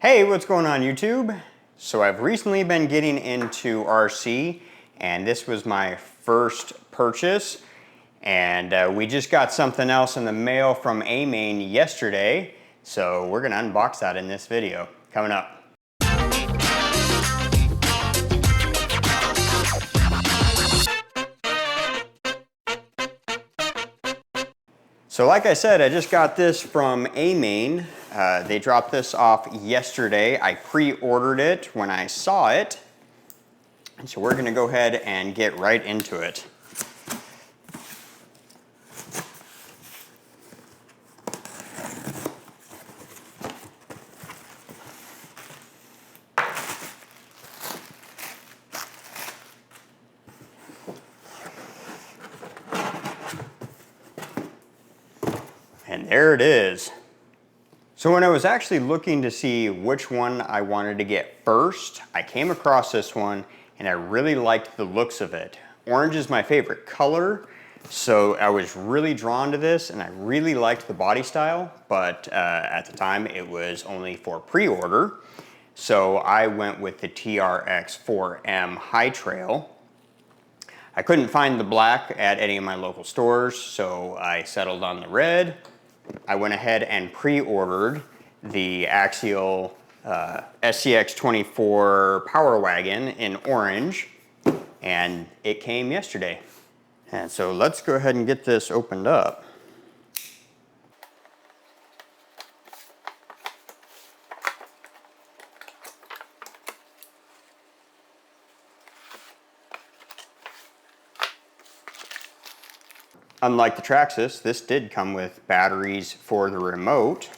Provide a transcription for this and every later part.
Hey, what's going on YouTube? So I've recently been getting into RC and this was my first purchase, and we just got something else in the mail from A-Main yesterday, so we're gonna unbox that in this video. Coming up. So like I said, I just got this from A-Main. They dropped this off yesterday. I pre-ordered it when I saw it. And so we're gonna go ahead and get right into it. And there it is. So when I was actually looking to see which one I wanted to get first, I came across this one and I really liked the looks of it. Orange is my favorite color, so I was really drawn to this and I really liked the body style, but at the time it was only for pre-order. So I went with the TRX4M High Trail. I couldn't find the black at any of my local stores, so I settled on the red. I went ahead and pre-ordered the Axial SCX24 Power Wagon in orange, and it came yesterday. And so let's go ahead and get this opened up. Unlike the Traxxas, this did come with batteries for the remote.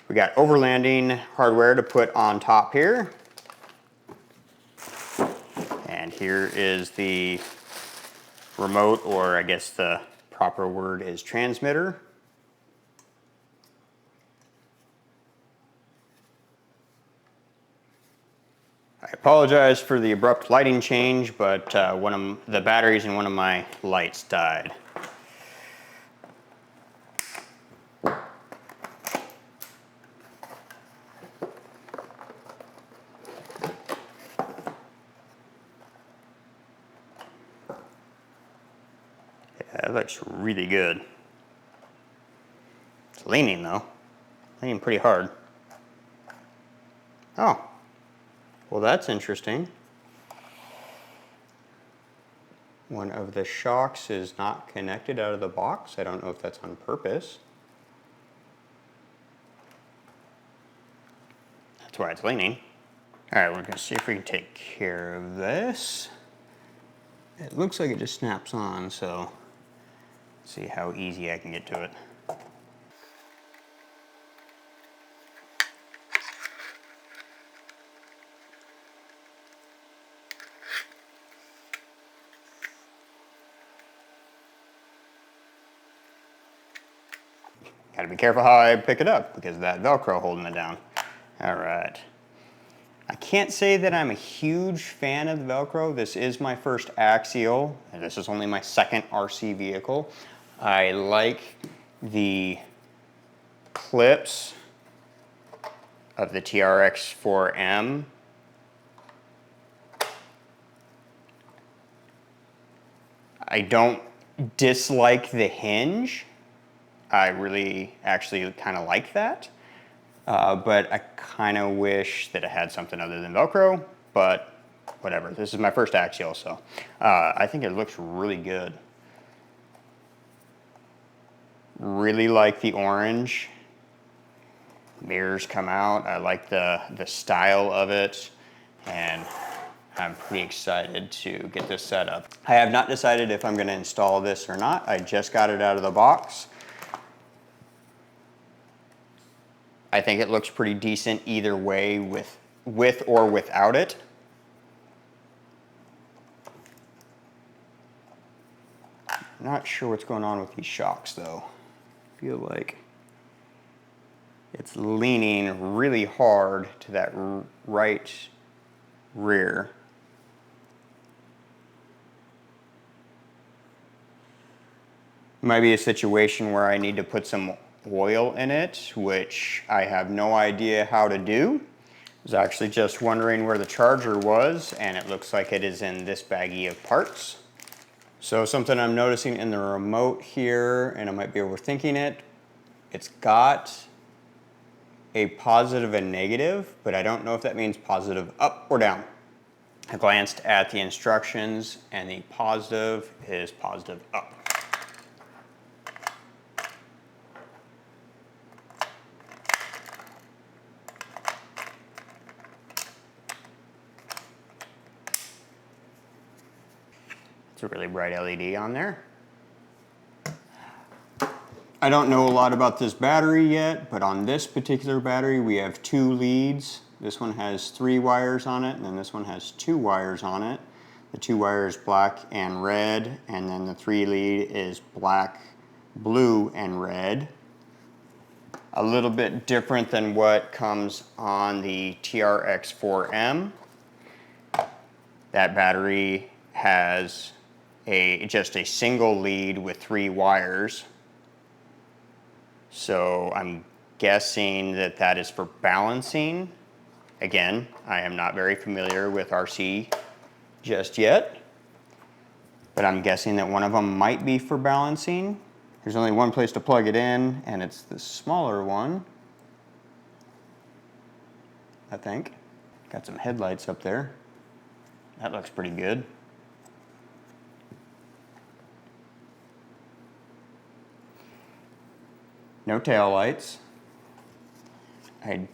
We got overlanding hardware to put on top here. And here is the remote, or I guess the proper word is transmitter. I apologize for the abrupt lighting change, but one of the batteries in one of my lights died. Yeah, that looks really good. It's leaning though, leaning pretty hard. Oh. Well, that's interesting. One of the shocks is not connected out of the box. I don't know if that's on purpose. That's why it's leaning. All right, we're gonna see if we can take care of this. It looks like it just snaps on, so let's see how easy I can get to it. Gotta be careful how I pick it up because of that Velcro holding it down. All right. I can't say that I'm a huge fan of the Velcro. This is my first Axial, and this is only my second RC vehicle. I like the clips of the TRX4M. I don't dislike the hinge. I really actually kind of like that, but I kind of wish that it had something other than Velcro, but whatever. This is my first Axial, so I think it looks really good. Really like the orange. Mirrors come out. I like the style of it, and I'm pretty excited to get this set up. I have not decided if I'm going to install this or not. I just got it out of the box. I think it looks pretty decent either way with or without it. I'm not sure what's going on with these shocks though. I feel like it's leaning really hard to that right rear. Might be a situation where I need to put some oil in it, which I have no idea how to do. I was actually just wondering where the charger was, and it looks like it is in this baggie of parts. So something I'm noticing in the remote here, and I might be overthinking it, it's got a positive and negative, but I don't know if that means positive up or down. I glanced at the instructions, and the positive is positive up. It's a really bright LED on there. I don't know a lot about this battery yet, but on this particular battery we have 2 leads. This one has 3 wires on it, and then this one has 2 wires on it. The 2 wires black and red, and then the 3 lead is black, blue, and red. A little bit different than what comes on the TRX4M. That battery has just a single lead with 3 wires. So I'm guessing that that is for balancing. Again, I am not very familiar with RC just yet, but I'm guessing that one of them might be for balancing. There's only one place to plug it in, and it's the smaller one, I think. Got some headlights up there. That looks pretty good. No tail lights. Yeah,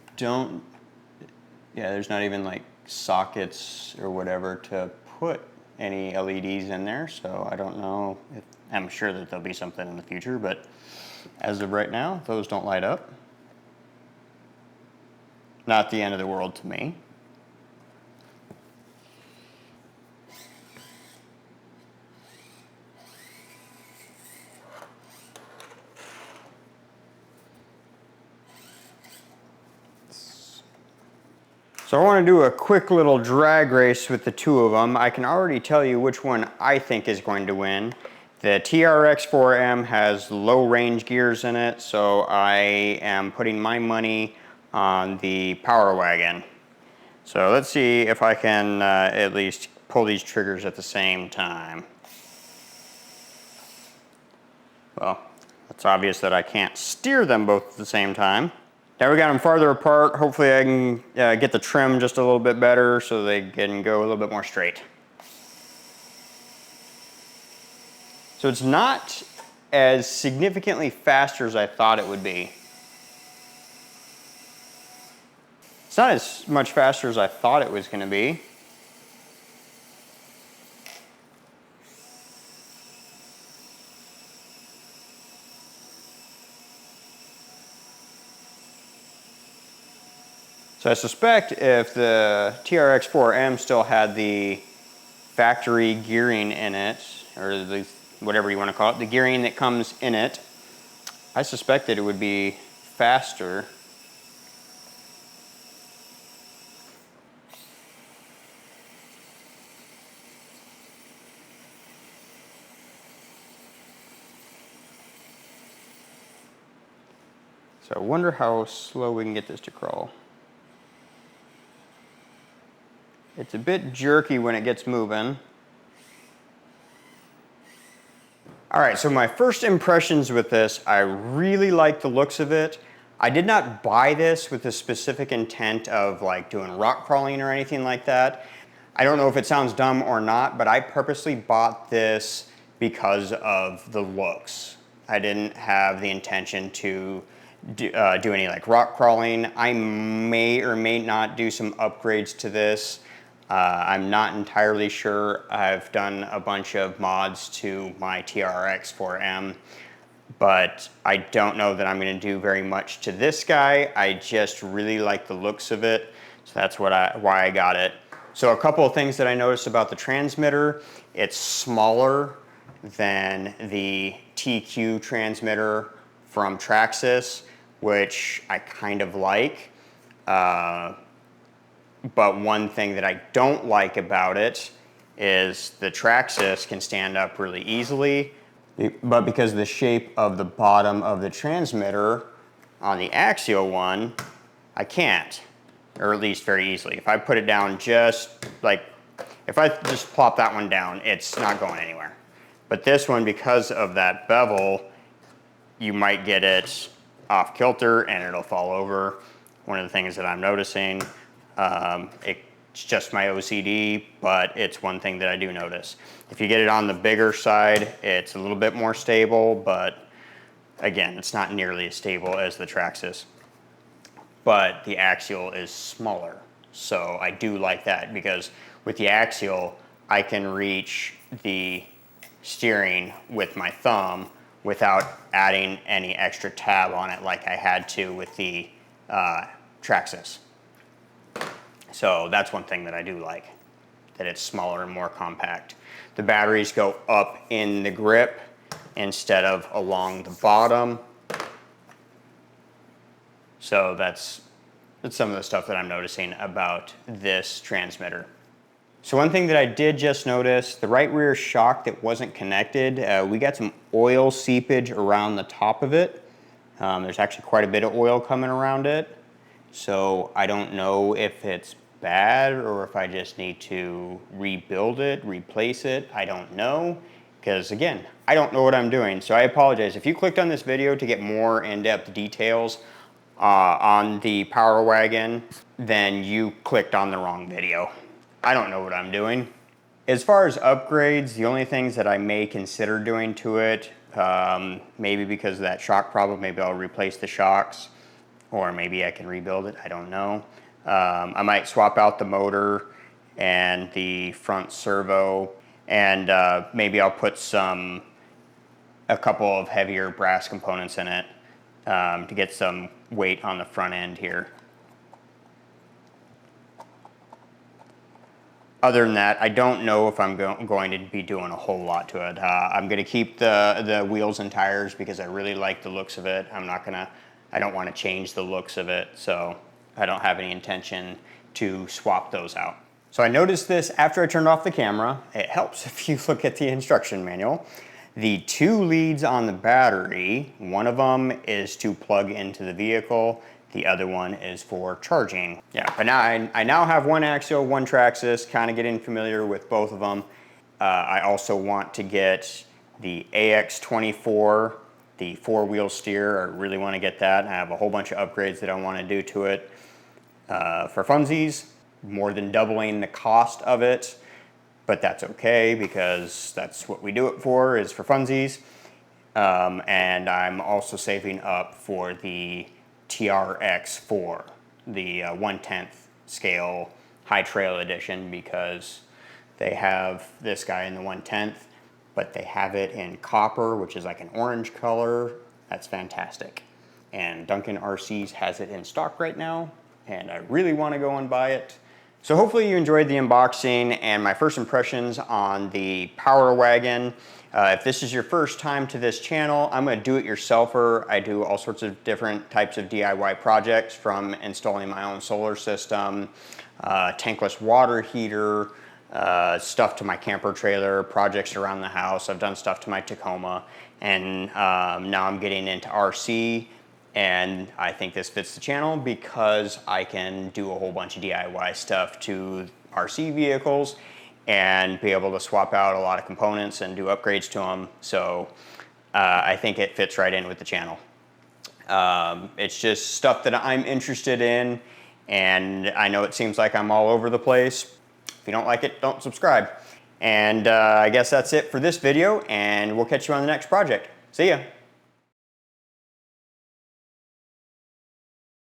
there's not even like sockets or whatever to put any LEDs in there, so I don't know if, I'm sure that there'll be something in the future, but as of right now, those don't light up. Not the end of the world to me. So I want to do a quick little drag race with the 2 of them. I can already tell you which one I think is going to win. The TRX4M has low range gears in it, so I am putting my money on the Power Wagon. So let's see if I can at least pull these triggers at the same time. Well, it's obvious that I can't steer them both at the same time. Now we got them farther apart. Hopefully I can get the trim just a little bit better so they can go a little bit more straight. So it's not as significantly faster as I thought it would be. It's not as much faster as I thought it was going to be. So I suspect if the TRX4M still had the factory gearing in it, or the whatever you want to call it, the gearing that comes in it, I suspect that it would be faster. So I wonder how slow we can get this to crawl. It's a bit jerky when it gets moving. All right, so my first impressions with this, I really like the looks of it. I did not buy this with the specific intent of like doing rock crawling or anything like that. I don't know if it sounds dumb or not, but I purposely bought this because of the looks. I didn't have the intention to do any like rock crawling. I may or may not do some upgrades to this. I'm not entirely sure. I've done a bunch of mods to my TRX4M, but I don't know that I'm going to do very much to this guy. I just really like the looks of it, so that's why I got it. So a couple of things that I noticed about the transmitter: it's smaller than the TQ transmitter from Traxxas, which I kind of like. But one thing that I don't like about it is the Traxxas can stand up really easily, But because of the shape of the bottom of the transmitter on the Axial one, I can't, or at least very easily. If I put it down just like, if I just plop that one down, it's not going anywhere. But this one, because of that bevel, you might get it off kilter and it'll fall over. One of the things that I'm noticing, it's just my OCD, but it's one thing that I do notice. If you get it on the bigger side, it's a little bit more stable, but again, it's not nearly as stable as the Traxxas. But the Axial is smaller, so I do like that because with the Axial, I can reach the steering with my thumb without adding any extra tab on it like I had to with the Traxxas. So that's one thing that I do like, that it's smaller and more compact. The batteries go up in the grip instead of along the bottom. So that's some of the stuff that I'm noticing about this transmitter. So one thing that I did just notice, the right rear shock that wasn't connected, we got some oil seepage around the top of it. There's actually quite a bit of oil coming around it. So I don't know if it's bad or if I just need to rebuild it, replace it. I don't know, because again, I don't know what I'm doing. So I apologize. If you clicked on this video to get more in-depth details on the Power Wagon, then you clicked on the wrong video. I don't know what I'm doing. As far as upgrades, the only things that I may consider doing to it, maybe because of that shock problem, maybe I'll replace the shocks, or maybe I can rebuild it, I don't know. I might swap out the motor and the front servo, and maybe I'll put a couple of heavier brass components in it to get some weight on the front end here. Other than that, I don't know if I'm going to be doing a whole lot to it. I'm going to keep the wheels and tires because I really like the looks of it. I don't want to change the looks of it, so I don't have any intention to swap those out. So I noticed this after I turned off the camera. It helps if you look at the instruction manual. The two leads on the battery, one of them is to plug into the vehicle. The other one is for charging. Yeah, but now I now have one Axial, one Traxxas, kind of getting familiar with both of them. I also want to get the AX24, the four-wheel steer. I really want to get that. I have a whole bunch of upgrades that I want to do to it. For funsies, more than doubling the cost of it, but that's okay because that's what we do it for, is for funsies. And I'm also saving up for the TRX4, the 1/10 scale high trail edition, because they have this guy in the 1/10, but they have it in copper, which is like an orange color. That's fantastic. And Duncan RCs has it in stock right now, and I really want to go and buy it. So hopefully you enjoyed the unboxing and my first impressions on the Power Wagon. If this is your first time to this channel, I'm a do-it-yourselfer. I do all sorts of different types of DIY projects, from installing my own solar system, tankless water heater, stuff to my camper trailer, projects around the house. I've done stuff to my Tacoma, and now I'm getting into RC. And I think this fits the channel because I can do a whole bunch of DIY stuff to RC vehicles and be able to swap out a lot of components and do upgrades to them. So I think it fits right in with the channel. It's just stuff that I'm interested in, and I know it seems like I'm all over the place. If you don't like it, don't subscribe. And I guess that's it for this video, and we'll catch you on the next project. See ya.